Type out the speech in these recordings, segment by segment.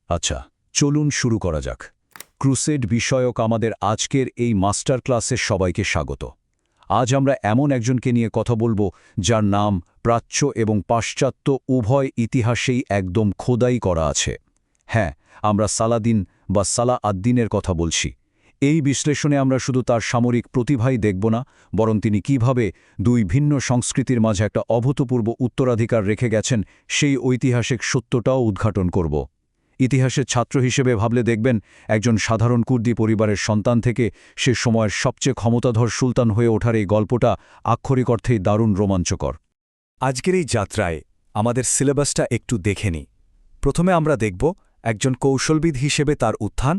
আচ্ছা, চলুন শুরু করা যাক। ক্রুসেড বিষয়ক আমাদের আজকের এই মাস্টার ক্লাসে সবাইকে স্বাগত। আজ আমরা এমন একজনকে নিয়ে কথা বলবো যার নাম প্রাচ্য এবং পাশ্চাত্য উভয় ইতিহাসেই একদম খোদাই করা আছে। হ্যাঁ, আমরা সালাদিন বা সালাহ আদ-দ্বীনের কথা বলছি। এই বিশ্লেষণে আমরা শুধু তার সামরিক প্রতিভাই দেখব না, বরং তিনি কিভাবে দুই ভিন্ন সংস্কৃতির মাঝে একটা অভূতপূর্ব উত্তরাধিকার রেখে গেছেন সেই ঐতিহাসিক সত্যটাও উদ্ঘাটন করব। ইতিহাসের ছাত্র হিসেবে ভাবলে দেখবেন একজন সাধারণ কুর্দি পরিবারের সন্তান থেকে সে সময়ের সবচেয়ে ক্ষমতাধর সুলতান হয়ে ওঠার এই গল্পটা আক্ষরিক অর্থেই দারুণ রোমাঞ্চকর। আজকের এই যাত্রায় আমাদের সিলেবাসটা একটু দেখে নিই। প্রথমে আমরা দেখব একজন কৌশলবিদ হিসেবে তার উত্থান,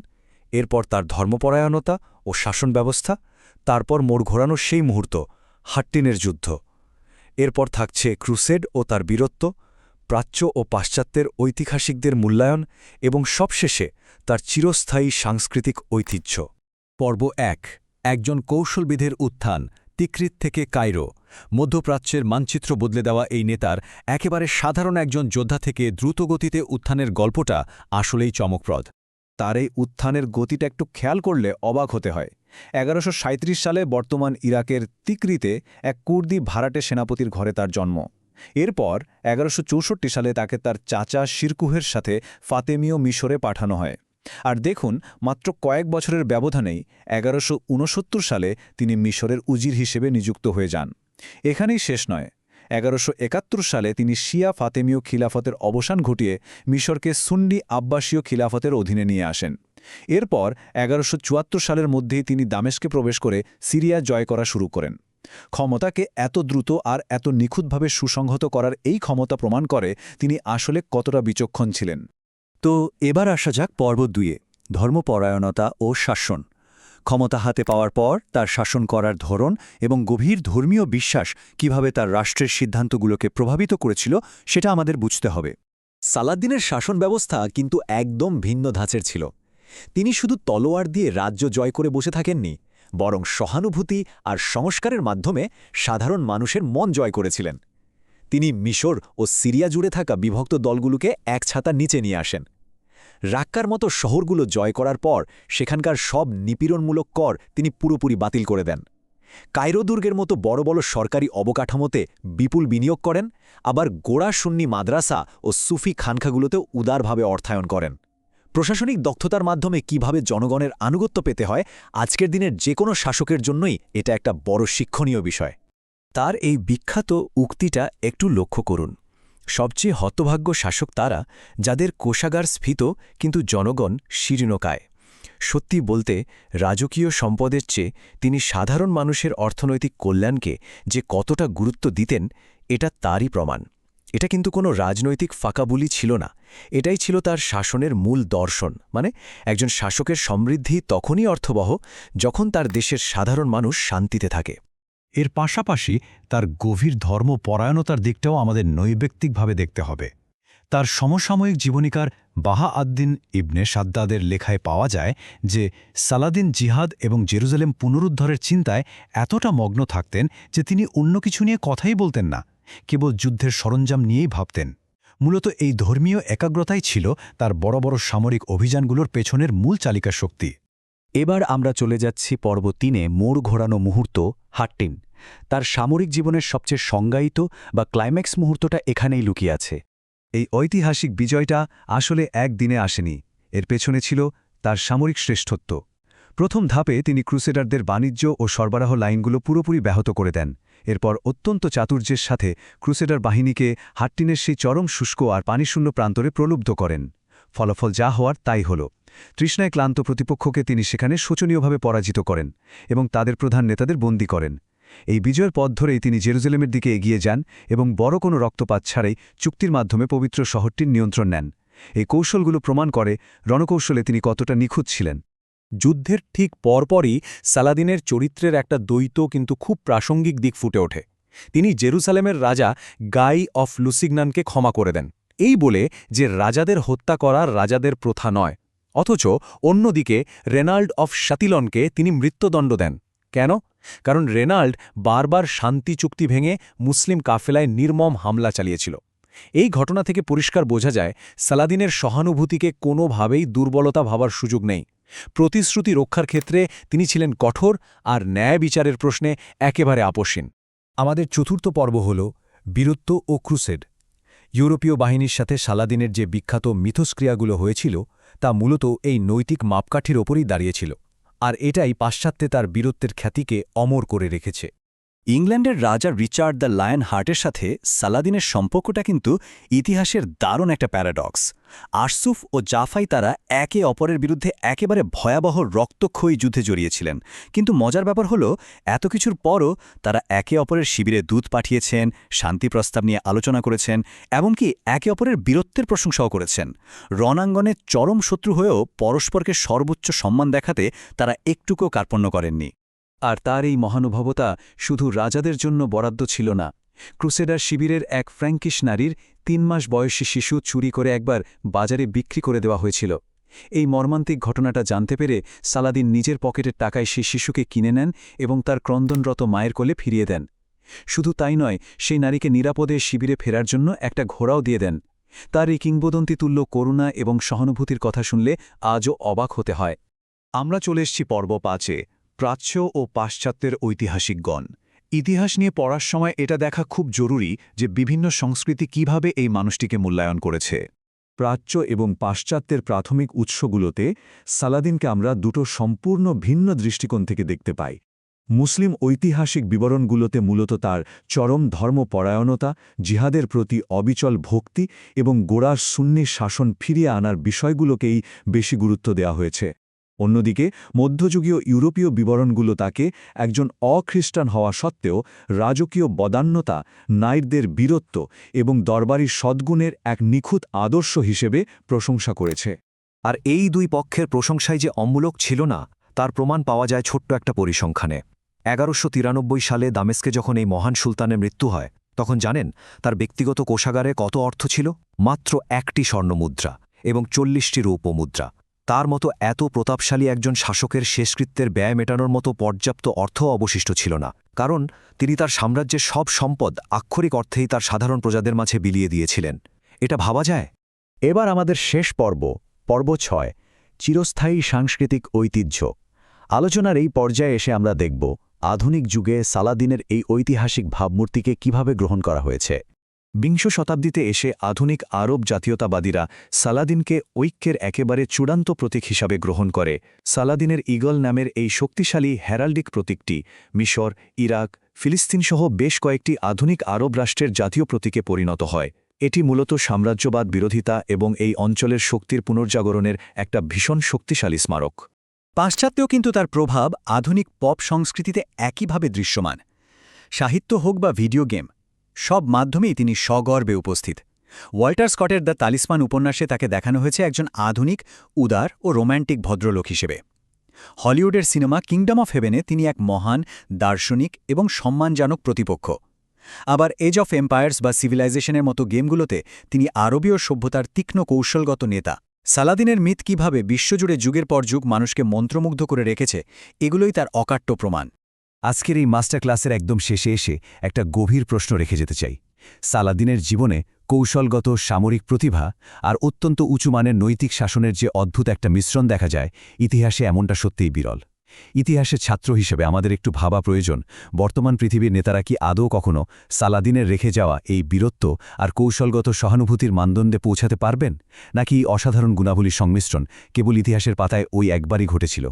এরপর তার ধর্মপরায়ণতা ও শাসন ব্যবস্থা, তারপর মোড় ঘোরানোর সেই মুহূর্ত, হাট্টিনের যুদ্ধ। এরপর থাকছে ক্রুসেড ও তার বীরত্ব, প্রাচ্য ও পাশ্চাত্যের ঐতিহাসিকদের মূল্যায়ন এবং সবশেষে তার চিরস্থায়ী সাংস্কৃতিক ঐতিহ্য। পর্ব ১। একজন কৌশলবিদের উত্থান, তিকরিত থেকে কায়রো। মধ্যপ্রাচ্যের মানচিত্র বদলে দেওয়া এই নেতার একেবারে সাধারণ একজন যোদ্ধা থেকে দ্রুতগতিতে উত্থানের গল্পটা আসলেই চমকপ্রদ। তার এই উত্থানের গতিটা একটু খেয়াল করলে অবাক হতে হয়। ১১৩৭ সালে বর্তমান ইরাকের তিকরিতে এক কুর্দি ভাড়াটে সেনাপতির ঘরে তার জন্ম। এরপর ১১৬৪ সালে তাকে তার চাচা শিরকুহের সাথে ফাতেমীয় মিশরে পাঠানো হয়। আর দেখুন, মাত্র কয়েক বছরের ব্যবধানেই ১১৬৯ সালে তিনি মিশরের উজির হিসেবে নিযুক্ত হয়ে যান। এখানেই শেষ নয়। ১১৭১ সালে তিনি শিয়া ফাতেমীয় খিলাফতের অবসান ঘটিয়ে মিশরকে সুন্নি আব্বাসীয় খিলাফতের অধীনে নিয়ে আসেন। এরপর ১১৭৪ সালের মধ্যেই তিনি দামেস্কে প্রবেশ করে সিরিয়া জয় করা শুরু করেন। ক্ষমতাকে এত দ্রুত আর এত নিখুঁতভাবে সুসংহত করার এই ক্ষমতা প্রমাণ করে তিনি আসলে কতটা বিচক্ষণ ছিলেন। তো এবার আসা যাক পর্ব ২-এ, ধর্মপরায়ণতা ও শাসন। ক্ষমতা হাতে পাওয়ার পর তার শাসন করার ধরন এবং গভীর ধর্মীয় বিশ্বাস কিভাবে তার রাষ্ট্রের সিদ্ধান্তগুলোকে প্রভাবিত করেছিল সেটা আমাদের বুঝতে হবে। সালাদ্দিনের শাসন ব্যবস্থা কিন্তু একদম ভিন্ন ধাঁচের ছিল। তিনি শুধু তলোয়ার দিয়ে রাজ্য জয় করে বসে থাকেননি, বরং সহানুভূতি আর সংস্কারের মাধ্যমে সাধারণ মানুষের মন জয় করেছিলেন। তিনি মিশর ও সিরিয়া জুড়ে থাকা বিভক্ত দলগুলোকে এক ছাতার নিচে নিয়ে আসেন। রাক্কার মতো শহরগুলো জয় করার পর সেখানকার সব নিপীড়নমূলক কর তিনি পুরোপুরি বাতিল করে দেন। কায়রো দুর্গের মতো বড় বড় সরকারি অবকাঠামোতে বিপুল বিনিয়োগ করেন, আবার গোড়া সুন্নি মাদ্রাসা ও সুফি খানখাগুলোতেও উদারভাবে অর্থায়ন করেন। প্রশাসনিক দক্ষতার মাধ্যমে কিভাবে জনগণের আনুগত্য পেতে হয়, আজকের দিনের যে কোনো শাসকের জন্যই এটা একটা বড় শিক্ষণীয় বিষয়। তার এই বিখ্যাত উক্তিটা একটু লক্ষ্য করুন। সবচেয়ে হতভাগ্য শাসক তারা যাদের কোষাগার স্ফীত কিন্তু জনগণ শীর্ণকায়। সত্যি বলতে রাজকীয় সম্পদের চেয়ে তিনি সাধারণ মানুষের অর্থনৈতিক কল্যাণকে যে কতটা গুরুত্ব দিতেন এটা তারই প্রমাণ। এটা কিন্তু কোনো রাজনৈতিক ফাঁকাবুলি ছিল না, এটাই ছিল তার শাসনের মূল দর্শন। মানে একজন শাসকের সমৃদ্ধি তখনই অর্থবহ যখন তার দেশের সাধারণ মানুষ শান্তিতে থাকে। এর পাশাপাশি তার গভীর ধর্মপরায়ণতার দিকটাও আমাদের নৈবেক্তিকভাবে দেখতে হবে। তার সমসাময়িক জীবনীকার বাহা আদ-দ্বীন ইবনে সাদ্দাদের লেখায় পাওয়া যায় যে সালাদিন জিহাদ এবং জেরুজালেম পুনরুদ্ধারের চিন্তায় এতটা মগ্ন থাকতেন যে তিনি অন্য কিছু নিয়ে কথাই বলতেন না, কেবল যুদ্ধের সরঞ্জাম নিয়েই ভাবতেন। মূলত এই ধর্মীয় একাগ্রতাই ছিল তার বড় বড় সামরিক অভিযানগুলোর পেছনের মূল চালিকা শক্তি। এবার আমরা চলে যাচ্ছি পর্ব ৩-এ, মোড় ঘোরানো মুহূর্ত, হাট্টিন। তার সামরিক জীবনের সবচেয়ে সংজ্ঞায়িত বা ক্লাইম্যাক্স মুহূর্তটা এখানেই লুকিয়ে আছে। এই ঐতিহাসিক বিজয়টা আসলে একদিনে আসেনি, এর পেছনে ছিল তার সামরিক শ্রেষ্ঠত্ব। প্রথম ধাপে তিনি ক্রুসেডারদের বাণিজ্য ও সরবরাহ লাইনগুলো পুরোপুরি ব্যাহত করে দেন। এরপর অত্যন্ত চাতুর্যের সাথে ক্রুসেডার বাহিনীকে হাট্টিনের সেই চরম শুষ্ক আর পানিশূন্য প্রান্তরে প্রলুব্ধ করেন। ফলাফল যা হওয়ার তাই হল। তৃষ্ণায় ক্লান্ত প্রতিপক্ষকে তিনি সেখানে শোচনীয়ভাবে পরাজিত করেন এবং তাদের প্রধান নেতাদের বন্দী করেন। এই বিজয়ের পথ ধরেই তিনি জেরুজালেমের দিকে এগিয়ে যান এবং বড় কোনো রক্তপাত ছাড়াই চুক্তির মাধ্যমে পবিত্র শহরটির নিয়ন্ত্রণ নেন। এই কৌশলগুলো প্রমাণ করে রণকৌশলে তিনি কতটা নিখুঁত ছিলেন। যুদ্ধের ঠিক পরপরই সালাদিনের চরিত্রের একটা দ্বৈত কিন্তু খুব প্রাসঙ্গিক দিক ফুটে ওঠে। তিনি জেরুসালেমের রাজা গাই অফ লুসিগনানকে ক্ষমা করে দেন, এই বলে যে রাজাদের হত্যা করা রাজাদের প্রথা নয়। অথচ অন্যদিকে রেনাল্ড অফ শাতিলনকে তিনি মৃত্যুদণ্ড দেন। কেন? কারণ রেনাল্ড বারবার শান্তি চুক্তি ভেঙে মুসলিম কাফেলায় নির্মম হামলা চালিয়েছিল। এই ঘটনা থেকে পরিষ্কার বোঝা যায় সালাদিনের সহানুভূতিকে কোনোভাবেই দুর্বলতা ভাবার সুযোগ নেই। প্রতিশ্রুতি রক্ষার ক্ষেত্রে তিনি ছিলেন কঠোর আর ন্যায় বিচারের প্রশ্নে একেবারে আপোষহীন। আমাদের চতুর্থ পর্ব হল বীরত্ব ও ক্রুসেড। ইউরোপীয় বাহিনীর সাথে সালাদিনের যে বিখ্যাত মিথস্ক্রিয়াগুলো হয়েছিল তা মূলত এই নৈতিক মাপকাঠির ওপরই দাঁড়িয়েছিল, আর এটাই পাশ্চাত্যে তার বীরত্বের খ্যাতিকে অমর করে রেখেছে। ইংল্যান্ডের রাজা রিচার্ড দ্য লায়ন হার্টের সাথে সালাদিনের সম্পর্কটা কিন্তু ইতিহাসের দারুণ একটা প্যারাডক্স। আশসুফ ও জাফাই তারা একে অপরের বিরুদ্ধে একেবারে ভয়াবহ রক্তক্ষয়ী যুদ্ধে জড়িয়েছিলেন, কিন্তু মজার ব্যাপার হলো এত কিছুর পরও তারা একে অপরের শিবিরে দূত পাঠিয়েছেন, শান্তি প্রস্তাব নিয়ে আলোচনা করেছেন, এমনকি একে অপরের বীরত্বের প্রশংসাও করেছেন। রণাঙ্গনে চরম শত্রু হয়েও পরস্পরকে সর্বোচ্চ সম্মান দেখাতে তারা একটুকুও কার্পণ্য করেননি। আর তার এই মহানুভবতা শুধু রাজাদের জন্য বরাদ্দ ছিল না। ক্রুসেডার শিবিরের এক ফ্র্যাঙ্কিশ নারীর ৩ মাস বয়সী শিশু চুরি করে একবার বাজারে বিক্রি করে দেওয়া হয়েছিল। এই মর্মান্তিক ঘটনাটা জানতে পেরে সালাদিন নিজের পকেটের টাকায় সেই শিশুকে কিনে নেন এবং তার ক্রন্দনরত মায়ের কোলে ফিরিয়ে দেন। শুধু তাই নয়, সেই নারীকে নিরাপদে শিবিরে ফেরার জন্য একটা ঘোড়াও দিয়ে দেন। তার এই কিংবদন্তিতুল্য করুণা এবং সহানুভূতির কথা শুনলে আজও অবাক হতে হয়। আমরা চলে এসেছি পর্ব 5-এ, প্রাচ্য ও পাশ্চাত্যের ঐতিহাসিকগণ। ইতিহাস নিয়ে পড়ার সময় এটা দেখা খুব জরুরি যে বিভিন্ন সংস্কৃতি কিভাবে এই মানুষটিকে মূল্যায়ন করেছে। প্রাচ্য এবং পাশ্চাত্যের প্রাথমিক উৎসগুলোতে সালাদিনকে আমরা দুটো সম্পূর্ণ ভিন্ন দৃষ্টিকোণ থেকে দেখতে পাই। মুসলিম ঐতিহাসিক বিবরণগুলোতে মূলত তার চরম ধর্মপরায়ণতা, জিহাদের প্রতি অবিচল ভক্তি এবং গোড়ার সুন্নি শাসন ফিরিয়ে আনার বিষয়গুলোকেই বেশি গুরুত্ব দেওয়া হয়েছে। অন্যদিকে মধ্যযুগীয় ইউরোপীয় বিবরণগুলো তাকে একজন অখ্রিস্টান হওয়া সত্ত্বেও রাজকীয় বদান্যতা, নাইটদের বীরত্ব এবং দরবারি সদ্গুণের এক নিখুঁত আদর্শ হিসেবে প্রশংসা করেছে। আর এই দুই পক্ষের প্রশংসাই যে অমূলক ছিল না, তার প্রমাণ পাওয়া যায় ছোট্ট একটা পরিসংখ্যানে। ১১৯৩ সালে দামেস্কে যখন এই মহান সুলতানের মৃত্যু হয়, তখন জানেন তার ব্যক্তিগত কোষাগারে কত অর্থ ছিল? মাত্র 1টি স্বর্ণমুদ্রা এবং 40টি রৌপ্য মুদ্রা। তার মতো এত প্রতাপশালী একজন শাসকের শেষকৃত্যের ব্যয় মেটানোর মতো পর্যাপ্ত অর্থ অবশিষ্ট ছিল না, কারণ তিনি তার সাম্রাজ্যের সব সম্পদ আক্ষরিক অর্থেই তার সাধারণ প্রজাদের মাঝে বিলিয়ে দিয়েছিলেন। এটা ভাবা যায়? এবার আমাদের শেষ পর্ব, পর্ব 6, চিরস্থায়ী সাংস্কৃতিক ঐতিহ্য। আলোচনার এই পর্যায়ে এসে আমরা দেখব আধুনিক যুগে সালাদিনের এই ঐতিহাসিক ভাবমূর্তিকে কিভাবে গ্রহণ করা হয়েছে। বিংশ শতাব্দীতে এসে আধুনিক আরব জাতীয়তাবাদীরা সালাদিনকে ঐক্যের একেবারে চূড়ান্ত প্রতীক হিসাবে গ্রহণ করে। সালাদিনের ঈগল নামের এই শক্তিশালী হ্যারাল্ডিক প্রতীকটি মিশর, ইরাক, ফিলিস্তিনসহ বেশ কয়েকটি আধুনিক আরব রাষ্ট্রের জাতীয় প্রতীকে পরিণত হয়। এটি মূলত সাম্রাজ্যবাদ বিরোধিতা এবং এই অঞ্চলের শক্তির পুনর্জাগরণের একটা ভীষণ শক্তিশালী স্মারক। পাশ্চাত্যেও কিন্তু তার প্রভাব আধুনিক পপ সংস্কৃতিতে একইভাবে দৃশ্যমান। সাহিত্য হোক বা ভিডিও গেম, সব মাধ্যমেই তিনি সগর্বে উপস্থিত। ওয়াল্টার স্কটের দ্য তালিসমান উপন্যাসে তাকে দেখানো হয়েছে একজন আধুনিক, উদার ও রোম্যান্টিক ভদ্রলোক হিসেবে। হলিউডের সিনেমা কিংডম অফ হেভেনে তিনি এক মহান, দার্শনিক এবং সম্মানজনক প্রতিপক্ষ। আবার এজ অফ এম্পায়ার্স বা সিভিলাইজেশনের মতো গেমগুলোতে তিনি আরবীয় সভ্যতার তীক্ষ্ণ কৌশলগত নেতা। সালাদিনের মিথ কিভাবে বিশ্বজুড়ে যুগের পর যুগ মানুষকে মন্ত্রমুগ্ধ করে রেখেছে, এগুলোই তার অকাট্য প্রমাণ। আজকের এই মাস্টার ক্লাসের একদম শেষে এসে একটা গভীর প্রশ্ন রেখে যেতে চাই। সালাদিনের জীবনে কৌশলগত সামরিক প্রতিভা আর অত্যন্ত উঁচু মানের নৈতিক শাসনের যে অদ্ভুত একটা মিশ্রণ দেখা যায়, ইতিহাসে এমনটা সত্যিই বিরল। ইতিহাসের ছাত্র হিসেবে আমাদের একটু ভাবা প্রয়োজন, বর্তমান পৃথিবীর নেতারা কি আদৌ কখনো সালাদিনের রেখে যাওয়া এই বীরত্ব আর কৌশলগত সহানুভূতির মানদণ্ডে পৌঁছাতে পারবেন, নাকি অসাধারণ গুণাবলীর সংমিশ্রণ কেবল ইতিহাসের পাতায় ওই একবারই ঘটেছিল?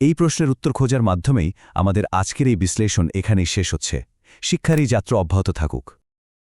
এই প্রশ্নের উত্তর খোঁজার মাধ্যমেই আমাদের আজকের এই বিশ্লেষণ এখানেই শেষ হচ্ছে। শিক্ষার এই যাত্রা অব্যাহত থাকুক।